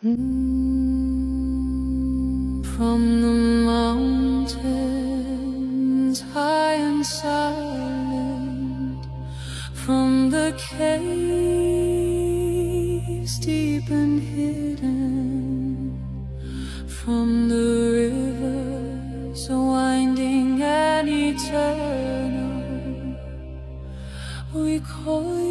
From the mountains high and silent, from the caves deep and hidden, from the rivers winding and eternal, we call you.